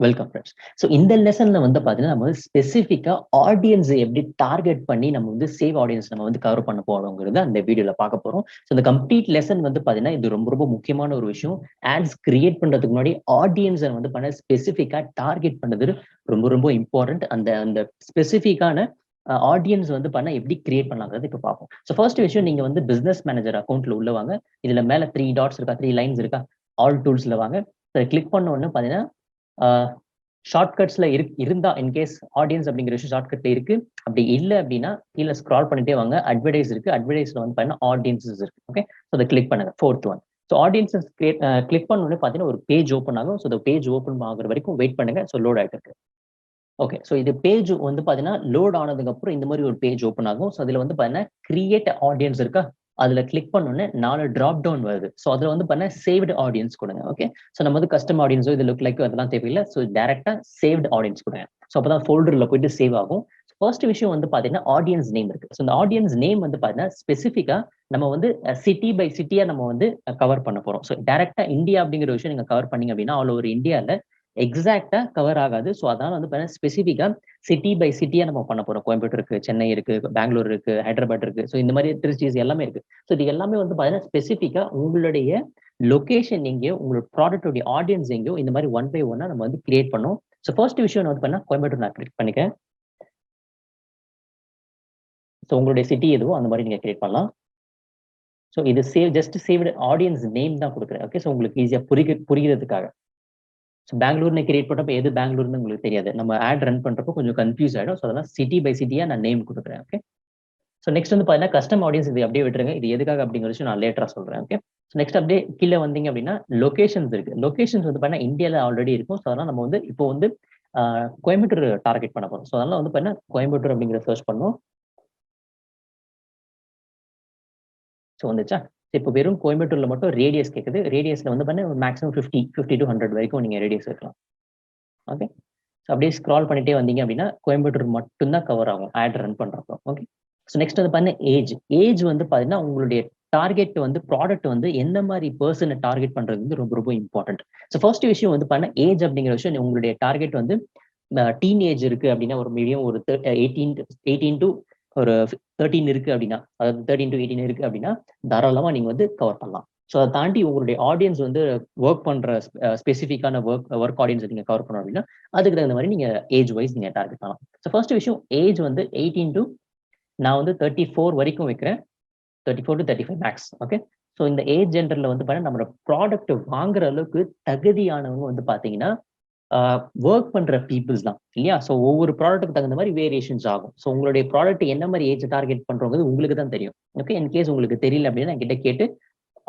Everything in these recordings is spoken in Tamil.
Welcome friends. ஸோ இந்த லெசன்ல வந்து பார்த்தீங்கன்னா, நம்ம வந்து ஸ்பெசிஃபிக்கா ஆடியன்ஸை எப்படி டார்கெட் பண்ணி நம்ம வந்து சேவ் ஆடியன்ஸ் நம்ம வந்து கவர் பண்ண போறோங்கிறத அந்த வீடியோல பார்க்க போறோம். ஸோ இந்த கம்ப்ளீட் லெசன் வந்து பார்த்தீங்கன்னா, இது ரொம்ப ரொம்ப முக்கியமான ஒரு விஷயம். ஆட்ஸ் கிரியேட் பண்றதுக்கு முன்னாடி ஆடியன்ஸை வந்து பண்ண ஸ்பெசிஃபிக்கா டார்கெட் பண்ணது ரொம்ப ரொம்ப இம்பார்ட்டன்ட். அந்த அந்த ஸ்பெசிஃபிக்கான ஆடியன்ஸ் வந்து பண்ண எப்படி கிரியேட் பண்ணலாங்கிறது இப்போ பார்ப்போம். ஸோ ஃபர்ஸ்ட் விஷயம், நீங்க வந்து பிசினஸ் மேனேஜர் அக்கௌண்ட்ல உள்ள வாங்க. இதுல மேல 3 டாட்ஸ் இருக்கா, 3 லைன்ஸ் இருக்கா, ஆல் டூல்ஸ்ல வாங்க. கிளிக் பண்ண உடனே பார்த்தீங்கன்னா ஷார்ட்கட்ஸ்ல இருந்தா, இன்கேஸ் ஆடியன்ஸ் அப்படிங்கிற விஷயம் ஷார்ட்கட்ல இருக்கு, அப்படி இல்லை அப்படின்னா கீழே ஸ்க்ரால் பண்ணிட்டே வாங்க. அட்வர்டைஸ் இருக்கு, அட்வர்டைஸ்ல வந்து பாத்தீங்கன்னா ஆடியன்சஸ் இருக்கு. ஓகே, ஸோ அதை கிளிக் பண்ணுங்க. Fourth one. So audiences click பண்ண உடனே பார்த்தீங்கன்னா ஒரு பேஜ் ஓப்பன் ஆகும். ஸோ இந்த பேஜ் ஓப்பன் ஆகுற வரைக்கும் வெயிட் பண்ணுங்க. ஸோ லோட் ஆயிட்டு இருக்கு. ஓகே, ஸோ இது பேஜ் வந்து பாத்தீங்கன்னா லோட் ஆனதுக்கு அப்புறம் இந்த மாதிரி ஒரு பேஜ் ஓப்பன் ஆகும். ஸோ அதுல வந்து பாத்தீங்கன்னா கிரியேட் ஆடியன்ஸ் இருக்கா, அதுல கிளிக் பண்ணோன்னே 4 டிராப் டவுன் வருது. ஸோ அதுல வந்து பாத்தீங்கன்னா சேவ்டு ஆடியன்ஸ் கொடுங்க. ஓகே, ஸோ நம்ம வந்து கஸ்டம் ஆடியன்ஸோ இது லுக் லைக் அதெல்லாம் தேவையில்லை. ஸோ டேரக்டா சேவ்டு ஆடியன்ஸ் கொடுங்க. ஸோ அப்பதான் ஃபோல்டர்ல போயிட்டு சேவ் ஆகும். ஃபர்ஸ்ட் விஷயம் வந்து பாத்தீங்கன்னா ஆடியன்ஸ் நேம் இருக்கு. ஸோ இந்த ஆடியன்ஸ் நேம் வந்து பாத்தீங்கன்னா ஸ்பெசிஃபிக்கா நம்ம வந்து சிட்டி பை சிட்டியா நம்ம வந்து கவர் பண்ண போறோம். ஸோ டேரக்டா இந்தியா அப்படிங்கிற விஷயம் நீங்க கவர் பண்ணீங்க அப்படின்னா ஆல் ஓவர் இந்தியால எக்ஸாக்டா கவர் ஆகாது. ஸோ அதனால வந்து ஸ்பெசிஃபிக்கா சிட்டி பை சிட்டியா நம்ம பண்ண போறோம். கோயம்புத்தூர் இருக்கு, சென்னை இருக்கு, பெங்களூர் இருக்கு, ஹைதராபாத் இருக்கு. ஸோ இந்த மாதிரி திருச்சிஸ் எல்லாமே இருக்கு. ஸோ இது எல்லாமே வந்து பாத்தீங்கன்னா ஸ்பெசிஃபிக்கா உங்களுடைய லொகேஷன் எங்கேயோ, உங்களோட ப்ராடக்டோட ஆடியன்ஸ் எங்கேயோ, இந்த மாதிரி ஒன் பை ஒன்னா நம்ம வந்து கிரியேட் பண்ணோம். ஸோ ஃபர்ஸ்ட் விஷயம் வந்து பண்ணா கோயம்புத்தூர் நான் கிளிக் பண்ணிக்கிறேன். ஸோ உங்களுடைய சிட்டி எதுவோ அந்த மாதிரி நீங்க கிரியேட் பண்ணலாம். ஸோ இது ஜஸ்ட் சேவ்டு ஆடியன்ஸ் நேம் தான் கொடுக்குறேன். ஓகே, ஸோ உங்களுக்கு ஈஸியா புரிகிறதுக்காக. ஸோ பெங்களூர்னு கிரியேட் பண்ணப்போ எது பெங்களூர்னு உங்களுக்கு தெரியாது. நம்ம ஆட் ரன் பண்றப்போ கொஞ்சம் கன்ஃபியூஸ் ஆயிடும். ஸோ அதெல்லாம் சிட்டி பை சிட்டியா நான் நேம் கொடுக்குறேன். ஓகே, ஸோ நெக்ஸ்ட் வந்து பார்த்தீங்கன்னா கஸ்டம் ஆடியன்ஸ் இது அப்படியே விட்டுருங்க. இது எதுக்காக அப்படிங்கிற விஷயம் நான் லேட்டரா சொல்றேன். ஓகே, ஸோ நெக்ஸ்ட் அப்படியே கீழே வந்தீங்க அப்படின்னா லொகேஷன்ஸ் இருக்கு. லொகேஷன்ஸ் வந்து பார்த்தீங்கன்னா இந்தியாவில் ஆல்ரெடி இருக்கும். ஸோ அதனால நம்ம வந்து இப்போ வந்து கோயம்புத்தூர் டார்கெட் பண்ண போறோம். ஸோ அதனால வந்து பார்த்தீங்கன்னா கோயம்புத்தூர் அப்படிங்கிற சர்ச் பண்ணோம். ஸோ வந்துச்சா, இப்போ வெறும் கோயம்புத்தூர்ல மட்டும் ரேடியஸ் கேட்குது. ரேடியஸ்ல வந்து பார்த்தீங்கன்னா மேக்ஸிமம் 50 to 100 வரைக்கும் நீங்க ரேடியஸ் வைக்கலாம். ஓகே, ஸோ அப்படியே ஸ்க்ரால் பண்ணிட்டே வந்தீங்க அப்படின்னா கோயம்புத்தூர் மட்டும்தான் கவர் ஆகும் ஆட் ரன் பண்றப்போ. ஓகே, ஸோ நெக்ஸ்ட் வந்து பார்த்தீங்கன்னா ஏஜ். ஏஜ் வந்து பார்த்தீங்கன்னா உங்களுடைய டார்கெட் வந்து ப்ராடக்ட் வந்து எந்த மாதிரி பர்சனை டார்கெட் பண்றது வந்து ரொம்ப ரொம்ப இம்பார்ட்டன்ட். ஸோ ஃபர்ஸ்ட் விஷயம் வந்து பார்த்தீங்கன்னா ஏஜ் அப்படிங்கிற விஷயம், உங்களுடைய டார்கெட் வந்து டீன் ஏஜ் இருக்கு அப்படின்னா ஒரு மீடியம் ஒரு 18 to ஒரு 13 இருக்கு அப்படின்னா, அதாவது 13 to 18 இருக்கு அப்படின்னா தாராளமா நீங்க வந்து கவர் பண்ணலாம். ஸோ அதை தாண்டி உங்களுடைய ஆடியன்ஸ் வந்து ஒர்க் பண்ற ஸ்பெசிஃபிக்கான ஒர்க் ஆடியன்ஸ் நீங்க கவர் பண்ணணும் அப்படின்னா அதுக்கு தகுந்த மாதிரி நீங்க ஏஜ் வைஸ் நீங்க டார்கெட் பண்ணலாம். ஸோ ஃபர்ஸ்ட் விஷயம் ஏஜ் வந்து 18 to நான் வந்து 34 வரைக்கும் வைக்கிறேன். 34 to 35 மேக்ஸ். ஓகே, ஸோ இந்த ஏஜ் ஜெண்டர்ல வந்து பாத்தீங்கன்னா நம்மளோட ப்ராடக்ட் வாங்குற அளவுக்கு தகுதியானவங்க வந்து பாத்தீங்கன்னா ஒர்க் பண்ற பீப்புள்ஸ் தான் இல்லையா. ஸோ ஒவ்வொரு ப்ராடக்ட்டுக்கு தகுந்த மாதிரி வேரியேஷன்ஸ் ஆகும். ஸோ உங்களுடைய ப்ராடக்ட் என்ன மாதிரி ஏஜ் டார்கெட் பண்றோங்கிறது உங்களுக்கு தான் தெரியும். ஓகே, இன்கேஸ் உங்களுக்கு தெரியல அப்படின்னா என்கிட்ட கேட்டு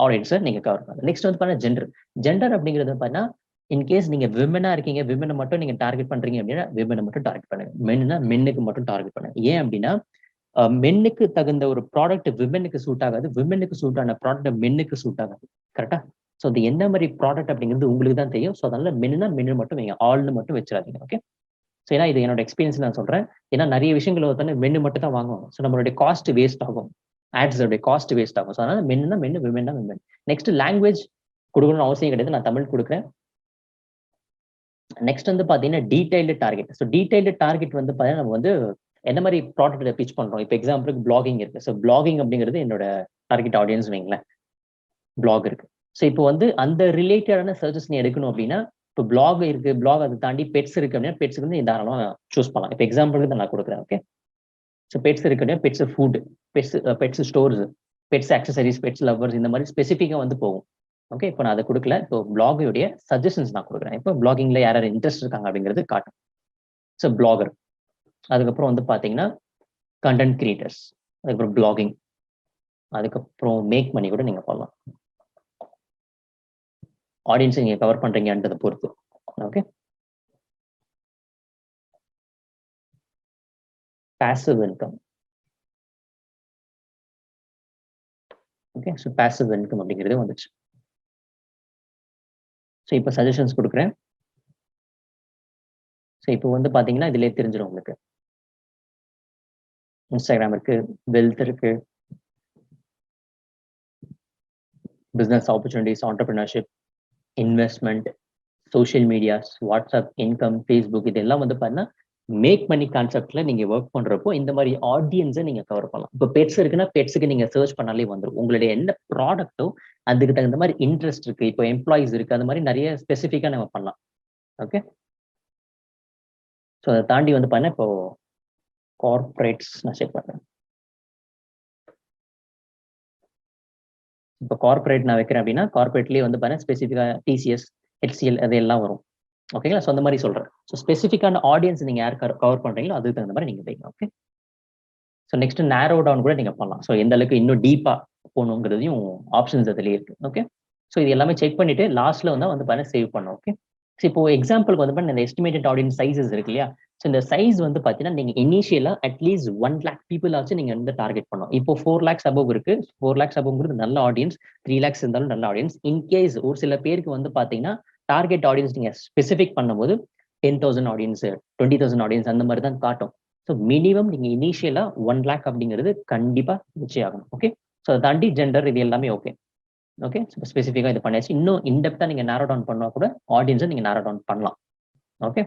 ஆடியன்ஸை நீங்க கவர் பண்ணுங்க. நெக்ஸ்ட் வந்து பாத்தீங்கன்னா ஜெண்டர். ஜெண்டர் அப்படிங்கிறது பாத்தீங்கன்னா இன்கேஸ் நீங்க விமனா இருக்கீங்க, விமனை மட்டும் நீங்க டார்கெட் பண்றீங்க அப்படின்னா விமனை மட்டும் டார்கெட் பண்ணுங்க. மென்னா மென்னுக்கு மட்டும் டார்கெட் பண்ணுங்க. ஏன் அப்படின்னா மென்னுக்கு தகுந்த ஒரு ப்ராடக்ட் விமனுக்கு சூட் ஆகாது, விமனுக்கு சூட் ஆன ப்ராடக்ட் மென்னுக்கு சூட் ஆகாது. கரெக்டா? ஸோ அது என்ன மாதிரி ப்ராடக்ட் அப்படிங்கிறது உங்களுக்கு தான் தெரியும். ஸோ அதனால மென்னுனா மென்னு மட்டும் வைங்க, ஆள்னு மட்டும் வச்சிடாதீங்க. ஓகே, ஸோ ஏன்னா இது என்னோட எக்ஸ்பீரியன்ஸ் நான் சொல்றேன். ஏன்னா நிறைய விஷயங்கள் வந்து மென்னு மட்டும் தான் வாங்குவோம். ஸோ நம்மளுடைய காஸ்ட் வேஸ்ட் ஆகும், ஆட்ஸோடைய காஸ்ட் வேஸ்ட் ஆகும். ஸோ அதனால மென்னுனா மென்னு, விமன்னா விமன். நெக்ஸ்ட் லாங்குவேஜ் கொடுக்கணும்னு அவசியம் கிடையாது, நான் தமிழ் கொடுக்குறேன். நெக்ஸ்ட் வந்து பாத்தீங்கன்னா detailed target. So detailed target வந்து பாத்தீங்கன்னா நம்ம வந்து என்ன மாதிரி ப்ராடக்ட் பிச் பண்றோம். இப்போ எக்ஸாம்பிளுக்கு பிளாகிங் இருக்கு. ஸோ பிளாகிங் அப்படிங்கிறது என்னோட டார்கெட் ஆடியன்ஸ் வைங்களேன். பிளாக் இருக்கு. ஸோ இப்போ வந்து அந்த ரிலேட்டடான சர்ச்சஸ் நீ எடுக்கணும் அப்படின்னா இப்போ பிளாக் இருக்கு, பிளாக் அதை தாண்டி பெட்ஸ் இருக்கு அப்படின்னா பெட்ஸ்க்கு வந்து தாராளமா சூஸ் பண்ணலாம். இப்போ எக்ஸாம்பிளுக்கு நான் கொடுக்குறேன். ஓகே, ஸோ பெட்ஸ் இருக்கு அப்படின்னா pets food, pets stores, pets accessories, pets lovers, இந்த மாதிரி ஸ்பெசிஃபிக்கா வந்து போகும். ஓகே, இப்போ நான் அதை கொடுக்கல. இப்போ பிளாகோடைய சஜஷன்ஸ் நான் கொடுக்குறேன். இப்போ பிளாகிங்ல யார் யார் இன்ட்ரெஸ்ட் இருக்காங்க அப்படிங்கிறது காட்டும். ஸோ பிளாகர், அதுக்கப்புறம் வந்து பாத்தீங்கன்னா கண்டென்ட் கிரியேட்டர்ஸ், அதுக்கப்புறம் பிளாகிங், அதுக்கப்புறம் மேக் மணி கூட நீங்க பண்ணலாம். ஆடியன்ஸை நீங்க கவர் பண்றீங்கன்றதை பொறுத்து. Okay, passive income. Okay, so passive income அப்படிங்கிறது வந்துச்சு. ஸோ இப்போ சஜஷன்ஸ் கொடுக்குறேன். ஸோ இப்போ வந்து பாத்தீங்கன்னா இதுலயே தெரிஞ்சிடும் உங்களுக்கு. இன்ஸ்டாகிராம் இருக்கு, வெல்த் இருக்கு, business opportunities, entrepreneurship, investment, social medias, WhatsApp, income, Facebook இதெல்லாம் வந்து பார்த்தீங்கன்னா மேக் மணி கான்செப்ட்ல நீங்க ஒர்க் பண்றப்போ இந்த மாதிரி ஆடியன்ஸை நீங்க கவர் பண்ணலாம். இப்போ பெட்ஸ் இருக்குன்னா பெட்ஸுக்கு நீங்க சர்ச் பண்ணாலே வந்துடும். உங்களுடைய என்ன ப்ராடக்ட்டோ அதுக்கு தகுந்த மாதிரி இன்ட்ரெஸ்ட் இருக்கு. இப்போ எம்ப்ளாயிஸ் இருக்கு. அந்த மாதிரி நிறைய ஸ்பெசிஃபிக்கா நம்ம பண்ணலாம். ஓகே. ஸோ அதை தாண்டி வந்து பார்த்தீங்கன்னா இப்போ கார்பரேட்ஸ் நான் செக் பண்றேன். இப்போ கார்பரேட் நான் வைக்கிறேன் அப்படின்னா கார்பரேட்லேயே வந்து பார்த்தீங்கன்னா ஸ்பெசிஃபிக்காக டிசிஎஸ், ஹெச்சிஎல் அது எல்லாம் வரும். ஓகேங்களா? ஸோ அந்த மாதிரி சொல்றேன். ஸோ ஸ்பெசிஃபிக்கான ஆடியன்ஸ் நீங்க யார் கவர் பண்றீங்களோ அதுக்கு தகுந்த மாதிரி நீங்க வைங்க. Okay. So next narrow down கூட நீங்க பண்ணலாம். ஸோ எந்த அளவுக்கு இன்னும் டீப்பா போகணுங்கிறதையும் ஆப்ஷன்ஸ் அதுலயே இருக்கு. ஓகே. ஸோ இது எல்லாமே செக் பண்ணிட்டு லாஸ்ட்ல வந்து பார்த்தீங்கன்னா சேவ் பண்ணும். ஓகே. ஸோ இப்போ எக்ஸாம்பிளுக்கு வந்து பார்த்தீங்கன்னா இந்த எஸ்டிமேட்டட் ஆடியன்ஸ் சைஸஸ் இருக்கு இல்லையா? ஸோ இந்த சைஸ் வந்து பார்த்தீங்கன்னா நீங்க இனிஷியலா அட்லீஸ்ட் 1 lakh பீப்புள் ஆச்சு நீங்க வந்து டார்கெட் பண்ணணும். இப்போ 4 lakhs above இருக்கு. 4 lakhs aboveங்கிறது நல்ல ஆடியன்ஸ். 3 lakhs இருந்தாலும் நல்ல ஆடியன்ஸ். இன்கேஸ் ஒரு சில பேருக்கு வந்து பார்த்தீங்கன்னா டார்கெட் ஆடியன்ஸ் நீங்க ஸ்பெசிஃபிக் பண்ணும்போது 10,000 ஆடியன்ஸ், 20,000 ஆடியன்ஸ் அந்த மாதிரி தான் காட்டும். ஸோ மினிமம் நீங்க இனிஷியலா 1 lakh அப்படிங்கிறது கண்டிப்பா நிச்சயம் ஆகணும். ஓகே. ஸோ அதை தாண்டி ஜெண்டர் இது எல்லாமே ஓகே. ஓகே. ஸ்பெசிஃபிக்கா இது பண்ணியாச்சு. இன்னும் இன்டெப்தா நீங்க நேரோ டவுன் பண்ணா கூட ஆடியன்ஸை நீங்க நேரோ டவுன் பண்ணலாம். ஓகே.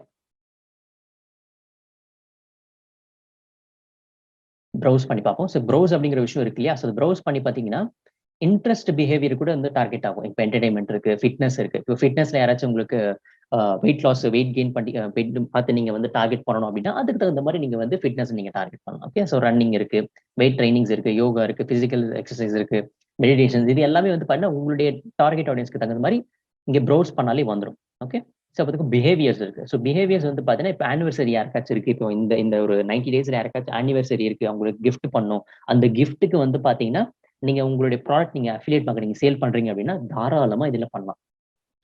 ப்ரௌஸ் பண்ணி பார்ப்போம். ஸோ ப்ரௌஸ் அப்படிங்கிற விஷயம் இருக்கு இல்லையா? ஸோ ப்ரௌஸ் பண்ணி பார்த்தீங்கன்னா இன்ட்ரெஸ்ட் பிஹேவியர் கூட வந்து டார்கெட் ஆகும். இப்போ என்டர்டைன்மெண்ட் இருக்கு, ஃபிட்னஸ் இருக்கு. இப்போ ஃபிட்னஸ்ல யாராச்சும் உங்களுக்கு வெயிட் லாஸ், வெயிட் கெயின் பண்ணி வெயிட் பார்த்து நீங்க வந்து டார்கெட் பண்ணணும் அப்படின்னா அதுக்கு தகுந்த மாதிரி நீங்க வந்து ஃபிட்னஸ் நீங்க டார்கெட் பண்ணலாம். ஓகே. ஸோ ரன்னிங் இருக்கு, வெயிட் ட்ரைனிங்ஸ் இருக்கு, யோகா இருக்கு, பிசிக்கல் எக்ஸசைஸ் இருக்கு, மெடிடேஷன் இது எல்லாமே வந்து பார்த்தீங்கன்னா உங்களுடைய டார்கெட் ஆடியன்ஸ்க்கு தகுந்த மாதிரி இங்க ப்ரௌஸ் பண்ணாலே வந்துடும். ஓகே. ஸோ அதுக்கு பிஹேவியர்ஸ் இருக்கு. ஸோ பிஹேவியர்ஸ் வந்து பார்த்தீங்கன்னா இப்போ ஆனிவர்சரி யாருக்காச்சும் இருக்கு. இப்போ இந்த இந்த ஒரு 90 டேஸ்ல யாருக்காச்சும் ஆனிவர்சரி இருக்கு, அவங்களுக்கு கிஃப்ட் பண்ணும். அந்த கிஃப்ட்டுக்கு வந்து பார்த்தீங்கன்னா நீங்க உங்களுடைய ப்ராடக்ட் நீங்க அஃபிலியேட் மார்க்கெட்டிங் சேல் பண்றீங்க அப்படின்னா தாராளமா இதுல பண்ணலாம்.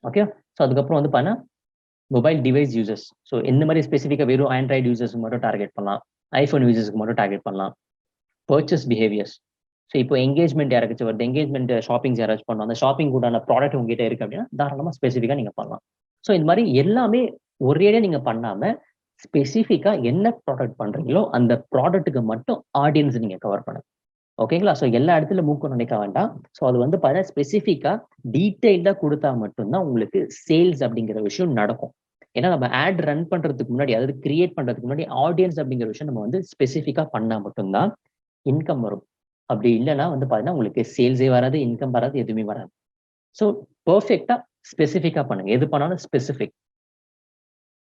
ஓகே. ஸோ அதுக்கப்புறம் வந்து பார்த்தீங்கன்னா மொபைல் டிவைஸ் யூசர்ஸ். ஸோ இந்த மாதிரி ஸ்பெசிஃபிக்கா வெறும் ஆண்ட்ராய்டு யூசர்ஸ்க்கு மட்டும் டார்கெட் பண்ணலாம். ஐஃபோன் யூசர்ஸ்க்கு மட்டும் டார்கெட் பண்ணலாம். Purchase behaviours. ஸோ இப்போ எங்கேஜ்மெண்ட் யாராச்சும் வருது, எங்கேஜ்மெண்ட் ஷாப்பிங்ஸ் யாராச்சும் பண்ணணும், அந்த ஷாப்பிங் கூடான ப்ராடக்ட் உங்ககிட்ட இருக்கு அப்படின்னா தாராளமா ஸ்பெசிஃபிக்கா நீங்க பண்ணலாம். ஸோ இந்த மாதிரி எல்லாமே ஒரேடியா நீங்க பண்ணாம ஸ்பெசிஃபிக்கா என்ன ப்ராடக்ட் பண்றீங்களோ அந்த ப்ராடக்ட்டுக்கு மட்டும் ஆடியன்ஸ் நீங்க கவர் பண்ணுங்க. ஓகேங்களா? ஸோ எல்லா இடத்துல மூக்கு நுழைக்க வேண்டாம். ஸோ அது வந்து பார்த்தீங்கன்னா ஸ்பெசிஃபிக்கா டீட்டெயில்டா கொடுத்தா மட்டும்தான் உங்களுக்கு சேல்ஸ் அப்படிங்கிற விஷயம் நடக்கும். ஏன்னா நம்ம ஆட் ரன் பண்றதுக்கு முன்னாடி அதாவது கிரியேட் பண்றதுக்கு முன்னாடி ஆடியன்ஸ் அப்படிங்கிற விஷயம் நம்ம வந்து ஸ்பெசிஃபிக்கா பண்ணா மட்டும்தான் இன்கம் வரும். அப்படி இல்லைன்னா வந்து பார்த்தீங்கன்னா உங்களுக்கு சேல்ஸே வராது, இன்கம் வராது, எதுவுமே வராது. ஸோ பெர்ஃபெக்ட்டா ஸ்பெசிஃபிக்கா பண்ணுங்க. எது பண்ணாலும் ஸ்பெசிஃபிக்.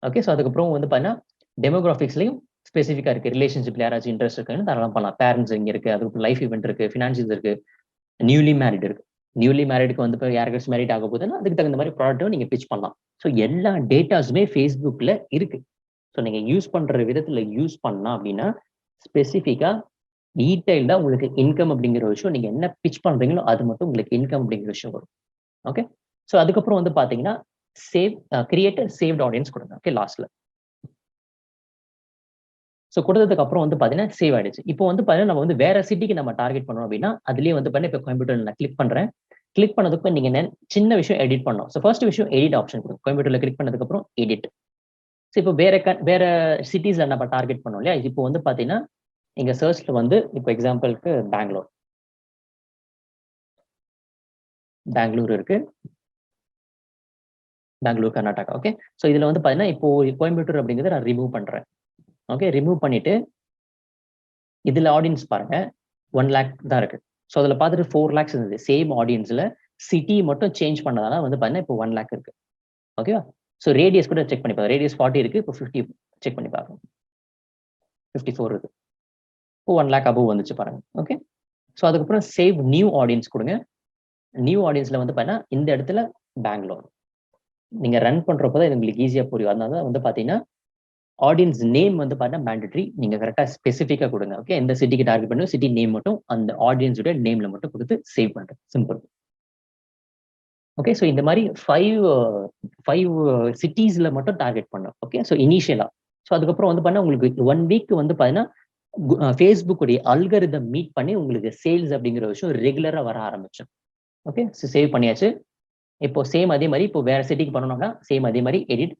ஓகே. ஸோ அதுக்கப்புறம் வந்து பார்த்தீங்கன்னா டெமோகிராபிக்ஸ்லயும் ஸ்பெசிஃபிக்கா இருக்கு. ரிலேஷன்ஷிப்ல யாராச்சும் இன்ட்ரெஸ்ட் இருக்குன்னு தாராளமா பண்ணலாம். பேரண்ட்ஸ் இங்க இருக்கு, அதுக்கு லைஃப் ஈவென்ட் இருக்கு, ஃபினான்ஷியல்ஸ் இருக்கு, நியூலி மேரிட் இருக்கு. நியூலி மேரிடுக்கு வந்து இப்போ யாருக்காச்சும் மேரிட் ஆக போகுதுன்னா அதுக்கு தகுந்த மாதிரி ப்ராடக்ட்டும் நீங்க பிச் பண்ணலாம். ஸோ எல்லா டேட்டாஸுமே Facebookல இருக்கு. ஸோ நீங்க யூஸ் பண்ற விதத்துல யூஸ் பண்ணலாம் அப்படின்னா ஸ்பெசிஃபிக்கா டீடைல்டா உங்களுக்கு இன்கம் அப்படிங்கிற விஷயம் நீங்க என்ன பிச் பண்றீங்களோ அது மட்டும் உங்களுக்கு இன்கம் அப்படிங்கிற விஷயம் வரும். ஓகே. ஸோ அதுக்கப்புறம் வந்து பாத்தீங்கன்னா சேவ் கிரியேட் சேவ்ட் ஆடியன்ஸ் கொடுங்க. ஓகே. லாஸ்ட்ல ஸோ கொடுத்ததுக்கு அப்புறம் வந்து பார்த்தீங்கன்னா சேவ் ஆயிடுச்சு. இப்போ வந்து பார்த்தீங்கன்னா நம்ம வந்து வேற சிட்டிக்கு நம்ம டார்கெட் பண்ணோம் அப்படின்னா அதுலயே வந்து பார்த்தீங்கன்னா இப்போ கோயம்புத்தூர்ல நான் கிளிக் பண்றேன். கிளிக் பண்ணதுக்கு நீங்க சின்ன விஷயம் எடிட் பண்ணணும். ஸோ ஃபர்ஸ்ட் விஷயம் எடிட் ஆப்ஷன் கொடுங்க. கோயம்புத்தூர்ல கிளிக் பண்ணதுக்கு அப்புறம் எடிட். ஸோ இப்போ வேற சிட்டிஸ்ல நம்ம டார்கெட் பண்ணோம் இல்லையா? இப்போ வந்து பார்த்தீங்கன்னா எங்க சர்ச்ல வந்து இப்போ எக்ஸாம்பிளுக்கு பெங்களூர் இருக்கு. பெங்களூர், கர்நாடகா. ஓகே. ஸோ இதுல வந்து பார்த்தீங்கன்னா இப்போ கோயம்புத்தூர் அப்படிங்கிறத நான் ரிமூவ் பண்றேன். ஓகே. ரிமூவ் பண்ணிட்டு இதுல ஆடியன்ஸ் பாருங்க 1 lakh தான் இருக்கு. ஸோ அதுல பார்த்துட்டு 4 lakhs இருந்தது. சேம் ஆடியன்ஸ்ல சிட்டி மட்டும் சேஞ்ச் பண்ணதால வந்து பார்த்தீங்கன்னா இப்போ 1 lakh இருக்கு. ஓகேவா? ஸோ ரேடியஸ் கூட செக் பண்ணி பாருங்க. ரேடியஸ் 40 இருக்கு. இப்போ 50 செக் பண்ணி பார்க்கணும். 54 இருக்கு. இப்போ 1 lakh அபோவ் வந்துச்சு பாருங்க. ஓகே. ஸோ அதுக்கப்புறம் சேவ் நியூ ஆடியன்ஸ் கொடுங்க. நியூ ஆடியன்ஸ்ல வந்து பார்த்தீங்கன்னா இந்த இடத்துல பெங்களூர். நீங்க ரன் பண்றப்போ தான் இது உங்களுக்கு ஈஸியா புரியும். அதனால தான் வந்து பார்த்தீங்கன்னா ஆடியன்ஸ் நேம் வந்து பார்த்தீங்கன்னா மேண்டட்ரி. நீங்க கரெக்டா ஸ்பெசிஃபிக்கா கொடுங்க. ஓகே. எந்த சிட்டிக்கு டார்கெட் பண்ணுங்க, சிட்டி நேம் மட்டும் அந்த ஆடியன்ஸோட நேம்ல மட்டும் கொடுத்து சேவ் பண்றேன். சிம்பிள். ஓகே. ஸோ இந்த மாதிரி 5 சிட்டிஸ்ல மட்டும் டார்கெட் பண்ணோம். ஓகே. ஸோ இனிஷியலா. ஸோ அதுக்கப்புறம் வந்து பார்த்தீங்கன்னா உங்களுக்கு 1 வீக் வந்து பார்த்தீங்கன்னா Facebook உடைய அல்கரிதம் மீட் பண்ணி உங்களுக்கு சேல்ஸ் அப்படிங்கிற விஷயம் ரெகுலரா வர ஆரம்பிச்சோம். ஓகே. சேவ் பண்ணியாச்சு. இப்போ சேம் அதே மாதிரி இப்போ வேற சிட்டிக்கு பண்ணணும்னா சேம் அதே மாதிரி எடிட்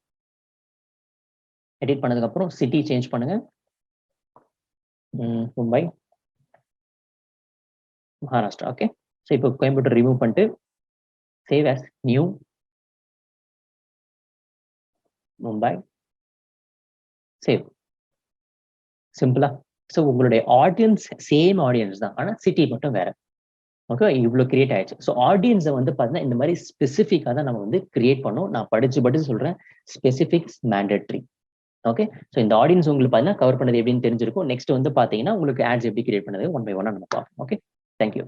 பண்ணதுக்கு அப்புறம் சிட்டி சேஞ்ச் பண்ணுங்க. மும்பை, மகாராஷ்டிரா. ஓகே. ஸோ இப்போ கோயம்புத்தூர் ரிமூவ் பண்ணிட்டு save as new Mumbai, save. சிம்பிளா? ஸோ உங்களுடைய ஆடியன்ஸ் சேம் ஆடியன்ஸ் தான். ஆனா சிட்டி மட்டும் வேற. ஓகே, இவ்வளோ கிரியேட் ஆயிடுச்சு. ஸோ ஆடியன்ஸை வந்து பார்த்தீங்கன்னா இந்த மாதிரி ஸ்பெசிஃபிக்காக தான் நம்ம வந்து கிரியேட் பண்ணோம். நான் படிச்சு சொல்றேன், ஸ்பெசிஃபிக்ஸ் மேண்டட்ரி. ஓகே, ஸோ இந்த ஆடியன்ஸ் உங்களுக்கு பார்த்தீங்கன்னா கவர் பண்ணது எப்படின்னு தெரிஞ்சிருக்கும். நெக்ஸ்ட் வந்து பார்த்தீங்கன்னா உங்களுக்கு ஆட்ஸ் எப்படி கிரியேட் பண்ணது ஒன் பை ஒன்னா நம்ம பார்ப்போம். Okay, thank you.